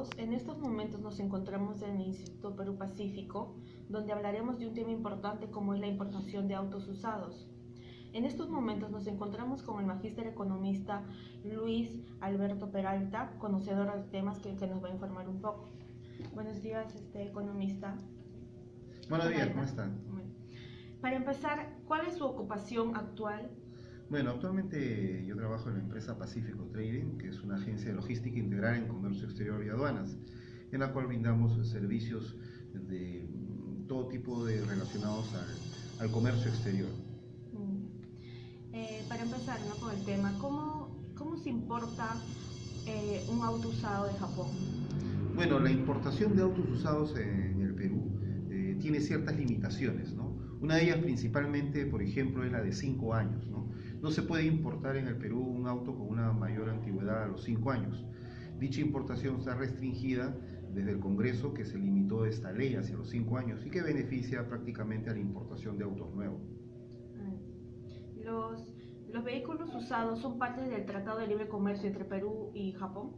todos, en estos momentos nos encontramos en el Instituto Perú Pacífico, donde hablaremos de un tema importante como es la importación de autos usados. En estos momentos nos encontramos con el magíster economista Luis Alberto Peralta, conocedor de temas que nos va a informar un poco. Buenos días, economista. Buenos días, ¿cómo están? Bueno, para empezar, ¿cuál es su ocupación actual? Bueno, actualmente yo trabajo en la empresa Pacífico Trading, que es una agencia de logística integral en comercio exterior y aduanas, en la cual brindamos servicios de todo tipo de relacionados al comercio exterior. Para empezar, ¿no?, con el tema, ¿cómo se importa un auto usado de Japón? Bueno, la importación de autos usados en el Perú tiene ciertas limitaciones, ¿no? Una de ellas principalmente, por ejemplo, es la de 5 años, ¿no? No se puede importar en el Perú un auto con una mayor antigüedad a los 5 años. Dicha importación está restringida desde el Congreso, que se limitó esta ley hacia los 5 años y que beneficia prácticamente a la importación de autos nuevos. ¿Los vehículos usados son parte del Tratado de Libre Comercio entre Perú y Japón?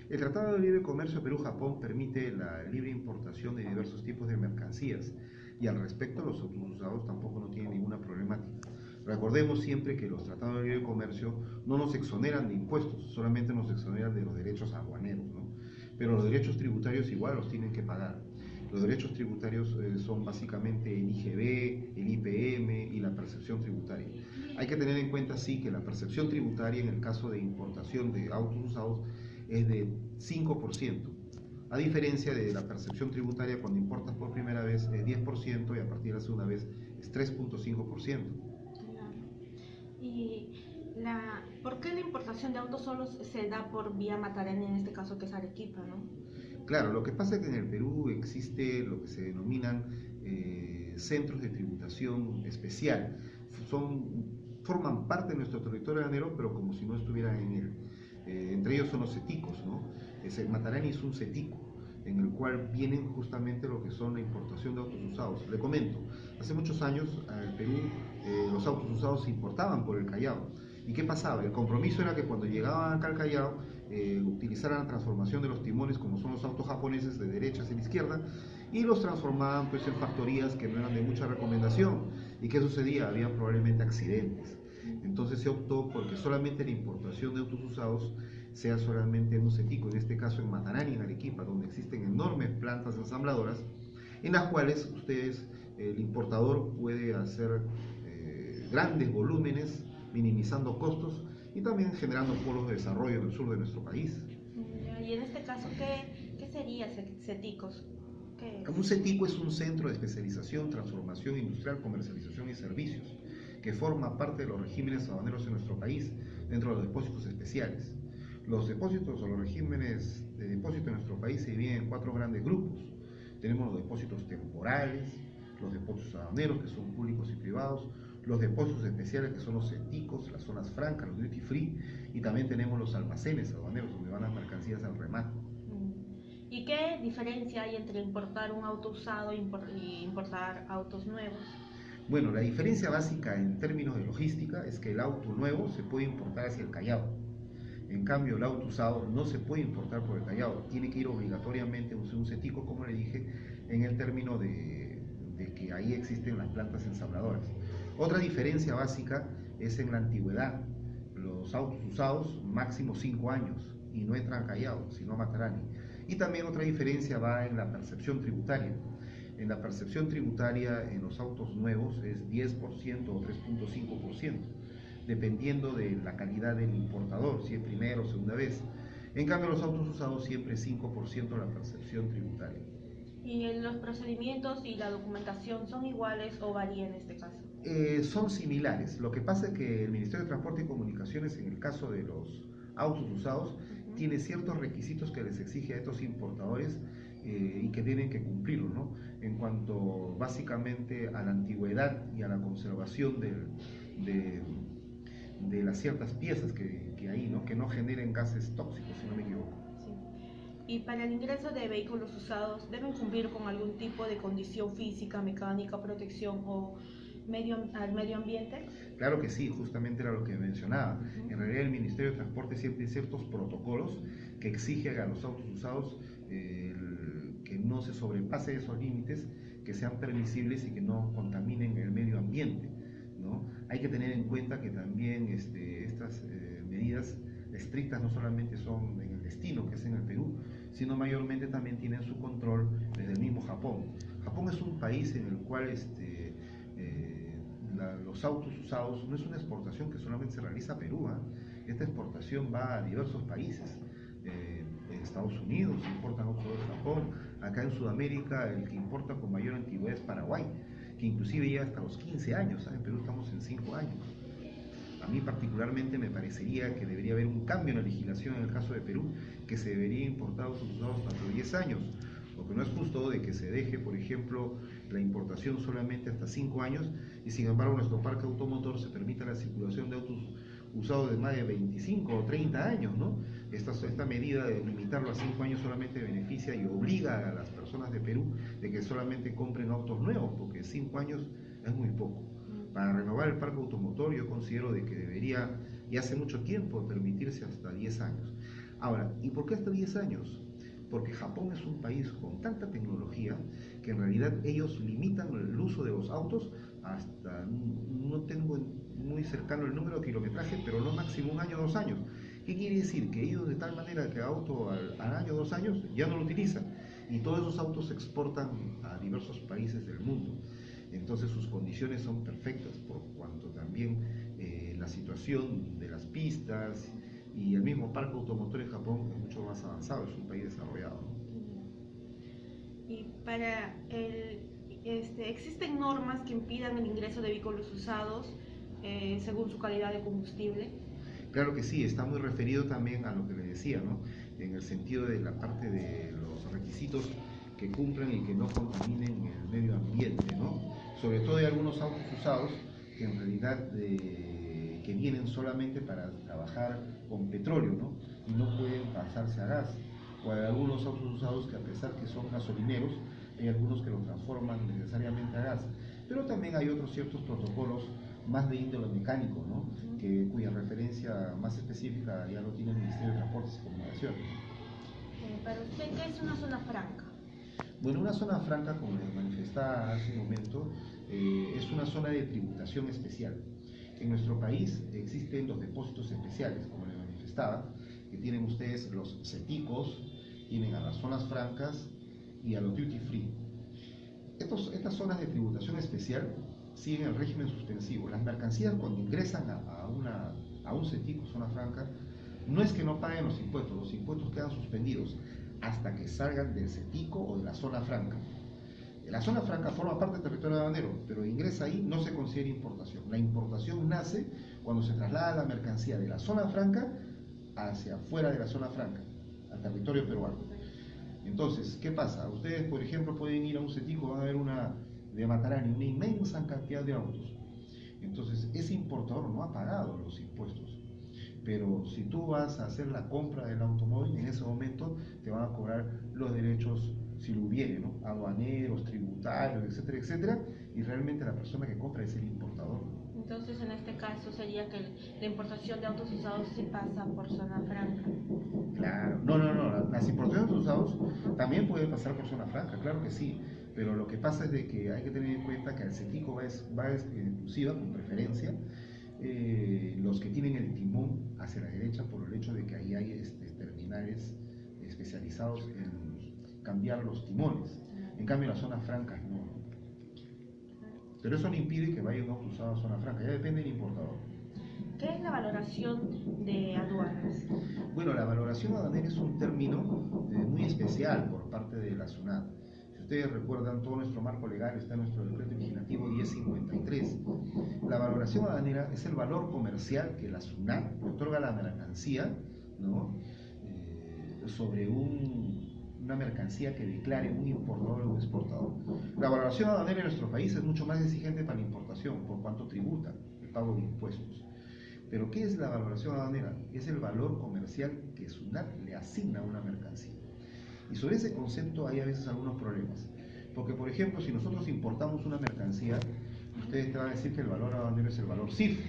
El Tratado de Libre Comercio Perú-Japón permite la libre importación de diversos tipos de mercancías y al respecto los autos usados tampoco no tienen ninguna problemática. Recordemos siempre que los tratados de libre comercio no nos exoneran de impuestos, solamente nos exoneran de los derechos aduaneros, ¿no? Pero los derechos tributarios igual los tienen que pagar. Los derechos tributarios son básicamente el IGB, el IPM y la percepción tributaria. Hay que tener en cuenta sí que la percepción tributaria en el caso de importación de autos usados es de 5%, a diferencia de la percepción tributaria cuando importas por primera vez es 10% y a partir de la segunda vez es 3.5%. ¿Y por qué la importación de autos solo se da por vía Matarani, en este caso que es Arequipa, ¿no? Claro, lo que pasa es que en el Perú existe lo que se denominan centros de tributación especial. Forman parte de nuestro territorio aduanero, pero como si no estuvieran en él. Entre ellos son los ceticos, ¿no? Matarani es un cetico, en el cual vienen justamente lo que son la importación de autos usados. Le comento, hace muchos años al Perú los autos usados se importaban por el Callao. ¿Y qué pasaba? El compromiso era que cuando llegaban acá al Callao utilizaran la transformación de los timones, como son los autos japoneses, de derecha hacia la izquierda, y los transformaban pues en factorías que no eran de mucha recomendación. ¿Y qué sucedía? Había probablemente accidentes. Entonces se optó porque solamente la importación de autos usados sea solamente en un cetico, en este caso en Matarani, en Arequipa, donde existen enormes plantas ensambladoras, en las cuales el importador puede hacer grandes volúmenes, minimizando costos y también generando polos de desarrollo en el sur de nuestro país. Y en este caso, ¿qué sería ceticos? Un cetico es un centro de especialización, transformación industrial, comercialización y servicios que forma parte de los regímenes aduaneros en nuestro país dentro de los depósitos especiales. Los depósitos o los regímenes de depósito en nuestro país se dividen en 4 grandes grupos. Tenemos los depósitos temporales, los depósitos aduaneros, que son públicos y privados, los depósitos especiales, que son los ceticos, las zonas francas, los duty free, y también tenemos los almacenes aduaneros, donde van las mercancías al remate. ¿Y qué diferencia hay entre importar un auto usado y importar autos nuevos? Bueno, la diferencia básica en términos de logística es que el auto nuevo se puede importar hacia el Callao. En cambio, el auto usado no se puede importar por el Callao, tiene que ir obligatoriamente a un cetico, como le dije, en el término de que ahí existen las plantas ensambladoras. Otra diferencia básica es en la antigüedad. Los autos usados máximo 5 años y no entran a Callao, sino a Matarani. Y también otra diferencia va en la percepción tributaria. En la percepción tributaria en los autos nuevos es 10% o 3.5%, dependiendo de la calidad del importador, si es primera o segunda vez. En cambio, los autos usados siempre es 5% la percepción tributaria. ¿Y los procedimientos y la documentación son iguales o varían en este caso? Son similares. Lo que pasa es que el Ministerio de Transporte y Comunicaciones, en el caso de los autos usados, tiene ciertos requisitos que les exige a estos importadores y que tienen que cumplirlo, ¿no? En cuanto básicamente a la antigüedad y a la conservación de las ciertas piezas que hay, ¿no? Que no generen gases tóxicos, si no me equivoco. Sí. Y para el ingreso de vehículos usados, ¿deben cumplir con algún tipo de condición física, mecánica, protección o al medio ambiente? Claro que sí, justamente era lo que mencionaba. En realidad el Ministerio de Transporte siempre tiene ciertos protocolos que exigen a los autos usados que no se sobrepase esos límites, que sean permisibles y que no contaminen el medio ambiente, ¿no? Hay que tener en cuenta que también estas medidas estrictas no solamente son en el destino, que es en el Perú, sino mayormente también tienen su control desde el mismo Japón. Japón es un país en el cual los autos usados no es una exportación que solamente se realiza a Perú, ¿eh? Esta exportación va a diversos países. En Estados Unidos importan autos de Japón, acá en Sudamérica el que importa con mayor antigüedad es Paraguay, que inclusive llega hasta los 15 años, ¿sabes? En Perú estamos en 5 años. A mí particularmente me parecería que debería haber un cambio en la legislación en el caso de Perú, que se debería importar autos usados hasta 10 años, porque no es justo de que se deje, por ejemplo, la importación solamente hasta 5 años y sin embargo nuestro parque automotor se permita la circulación de autos usados de más de 25 o 30 años, ¿no? Esta medida de limitarlo a 5 años solamente beneficia y obliga a las personas de Perú de que solamente compren autos nuevos, porque 5 años es muy poco. Para renovar el parque automotor yo considero de que debería, y hace mucho tiempo, permitirse hasta 10 años. Ahora, ¿y por qué hasta 10 años? Porque Japón es un país con tanta tecnología que en realidad ellos limitan el uso de los autos hasta, no tengo muy cercano el número de kilometraje, pero no máximo 1 año, 2 años. ¿Qué quiere decir? Que ellos de tal manera que auto al año, 2 años ya no lo utilizan y todos esos autos se exportan a diversos países del mundo. Entonces sus condiciones son perfectas por cuanto también la situación de las pistas y el mismo parque automotor en Japón es mucho más avanzado, es un país desarrollado, ¿no? Y para ¿existen normas que impidan el ingreso de vehículos usados según su calidad de combustible? Claro que sí, está muy referido también a lo que le decía, ¿no? En el sentido de la parte de los requisitos que cumplan y que no contaminen el medio ambiente, ¿no? Sobre todo hay algunos autos usados que en realidad que vienen solamente para trabajar con petróleo, ¿no? Y no pueden pasarse a gas. O hay algunos autos usados que a pesar que son gasolineros, hay algunos que los transforman necesariamente a gas. Pero también hay otros ciertos protocolos más de índole mecánico, ¿no? Cuya referencia más específica ya lo tiene el Ministerio de Transportes y Comunicaciones. Para usted, ¿qué es una zona franca? Bueno, una zona franca, como les manifestaba hace un momento, es una zona de tributación especial. En nuestro país existen los depósitos especiales, como les manifestaba, que tienen ustedes los CETICOS, tienen a las zonas francas y a los duty free. Estas zonas de tributación especial siguen el régimen suspensivo. Las mercancías cuando ingresan a un CETICO, zona franca, no es que no paguen los impuestos quedan suspendidos hasta que salgan del CETICO o de la zona franca. La zona franca forma parte del territorio aduanero, pero ingresa ahí, no se considera importación. La importación nace cuando se traslada la mercancía de la zona franca hacia afuera de la zona franca, al territorio peruano. Entonces, ¿qué pasa? Ustedes, por ejemplo, pueden ir a un CETICO, van a ver de Matarani, una inmensa cantidad de autos. Entonces, ese importador no ha pagado los impuestos. Pero si tú vas a hacer la compra del automóvil, en ese momento te van a cobrar los derechos, si lo hubiere, ¿no? Aduaneros, tributarios, etcétera, etcétera, y realmente la persona que compra es el importador. Entonces, en este caso sería que la importación de autos usados sí pasa por zona franca. Claro, no, las importaciones de usados también pueden pasar por zona franca, claro que sí, pero lo que pasa es de que hay que tener en cuenta que al CETICO va exclusiva, con preferencia, los que tienen el timón hacia la derecha por el hecho de que ahí hay terminales especializados en cambiar los timones. En cambio, las zonas francas no. Pero eso no impide que vaya un auto usado a zona franca, ya depende del importador. ¿Qué es la valoración de aduanas? Bueno, la valoración aduanera es un término muy especial por parte de la SUNAT. Si ustedes recuerdan, todo nuestro marco legal está en nuestro decreto legislativo 1053. La valoración aduanera es el valor comercial que la SUNAT le otorga a la mercancía, ¿no? Sobre una mercancía que declare un importador o un exportador. La valoración aduanera en nuestro país es mucho más exigente para la importación, por cuanto tributa el pago de impuestos. Pero ¿qué es la valoración aduanera? Es el valor comercial que SUNAT le asigna a una mercancía. Y sobre ese concepto hay a veces algunos problemas. Porque, por ejemplo, si nosotros importamos una mercancía, ustedes te van a decir que el valor aduanero es el valor CIF,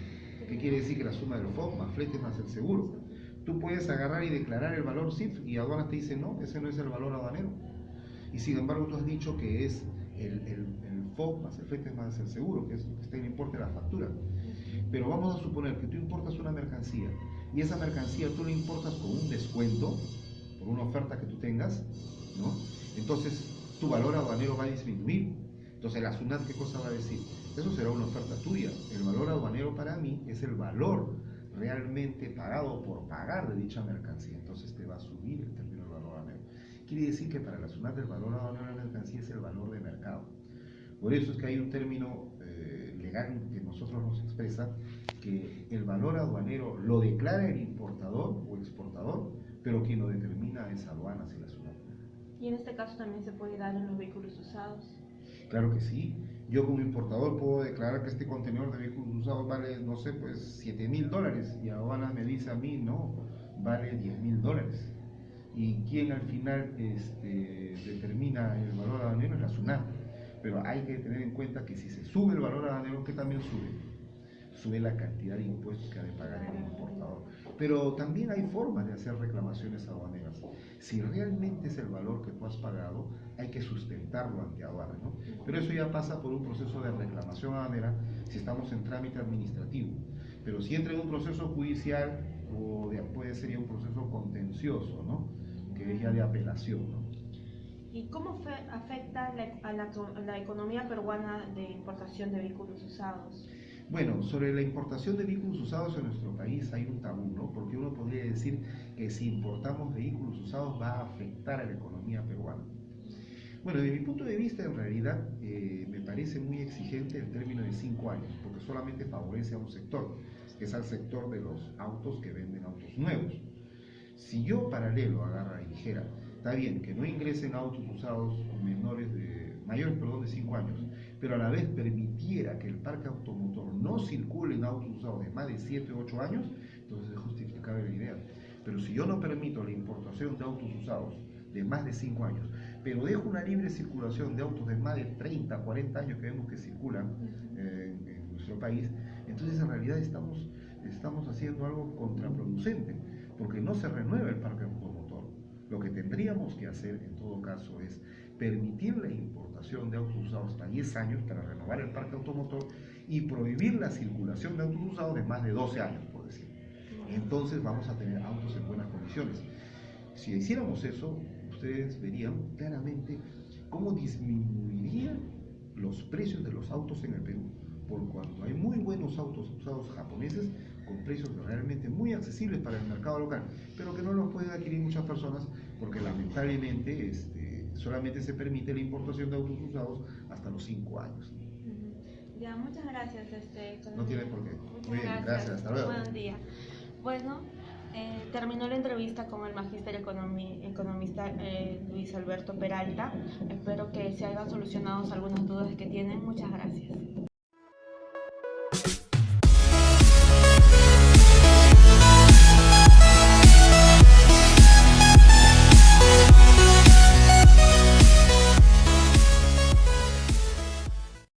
que quiere decir que la suma del FOB más flete más el seguro. Tú puedes agarrar y declarar el valor CIF y aduanas te dice no, ese no es el valor aduanero. Y sin embargo tú has dicho que es el FOB más el FETE más el seguro, que es lo que está en el importe de la factura. Pero vamos a suponer que tú importas una mercancía y esa mercancía tú la importas con un descuento por una oferta que tú tengas, ¿no? Entonces tu valor aduanero va a disminuir. Entonces la SUNAT, ¿qué cosa va a decir? Eso será una oferta tuya. El valor aduanero para mí es el valor realmente pagado por pagar de dicha mercancía. Entonces te va a subir el término del valor aduanero. Quiere decir que para la SUNAT el valor aduanero de la mercancía es el valor de mercado. Por eso es que hay un término legal que nosotros nos expresa que el valor aduanero lo declara el importador o exportador, pero quien lo determina es aduanas y la SUNAT. ¿Y en este caso también se puede dar en los vehículos usados? Claro que sí. Yo como importador puedo declarar que este contenedor de vehículos usados vale, no sé, pues $7.000 y aduanas me dice a mí, no, vale $10.000. Y quien al final determina el valor aduanero es la SUNAT. Pero hay que tener en cuenta que si se sube el valor aduanero, ¿qué también sube? Sube la cantidad de impuestos que ha de pagar el importador. Pero también hay formas de hacer reclamaciones aduaneras. Si realmente es el valor que tú has pagado, hay que sustentarlo ante aduana, ¿no? Pero eso ya pasa por un proceso de reclamación aduanera si estamos en trámite administrativo. Pero si entra en un proceso judicial, puede ser ya un proceso contencioso, ¿no? Que es ya de apelación, ¿no? ¿Y cómo afecta a la economía peruana de importación de vehículos usados? Bueno, sobre la importación de vehículos usados en nuestro país hay un tabú, ¿no? Porque uno podría decir que si importamos vehículos usados va a afectar a la economía peruana. Bueno, desde mi punto de vista, en realidad, me parece muy exigente el término de 5 años, porque solamente favorece a un sector, que es al sector de los autos que venden autos nuevos. Si yo paralelo agarra y dijera, está bien que no ingresen autos usados mayores de 5 años, pero a la vez permitiera que el parque automotor no circule en autos usados de más de 7 o 8 años, entonces es justificable la idea. Pero si yo no permito la importación de autos usados de más de 5 años, pero dejo una libre circulación de autos de más de 30, 40 años que vemos que circulan en nuestro país, entonces en realidad estamos haciendo algo contraproducente, porque no se renueva el parque automotor. Lo que tendríamos que hacer en todo caso es permitir la importación de autos usados hasta 10 años para renovar el parque automotor y prohibir la circulación de autos usados de más de 12 años, por decir. Entonces vamos a tener autos en buenas condiciones. Si hiciéramos eso, ustedes verían claramente cómo disminuirían los precios de los autos en el Perú, por cuanto hay muy buenos autos usados japoneses con precios realmente muy accesibles para el mercado local, pero que no los pueden adquirir muchas personas porque lamentablemente solamente se permite la importación de autos usados hasta los 5 años. Ya, muchas gracias. No tiene por qué. Muchas Muy bien, gracias, hasta luego. Buen día. Bueno, terminó la entrevista con el magíster economista Luis Alberto Peralta. Espero que se hayan solucionado algunas dudas que tienen. Muchas gracias.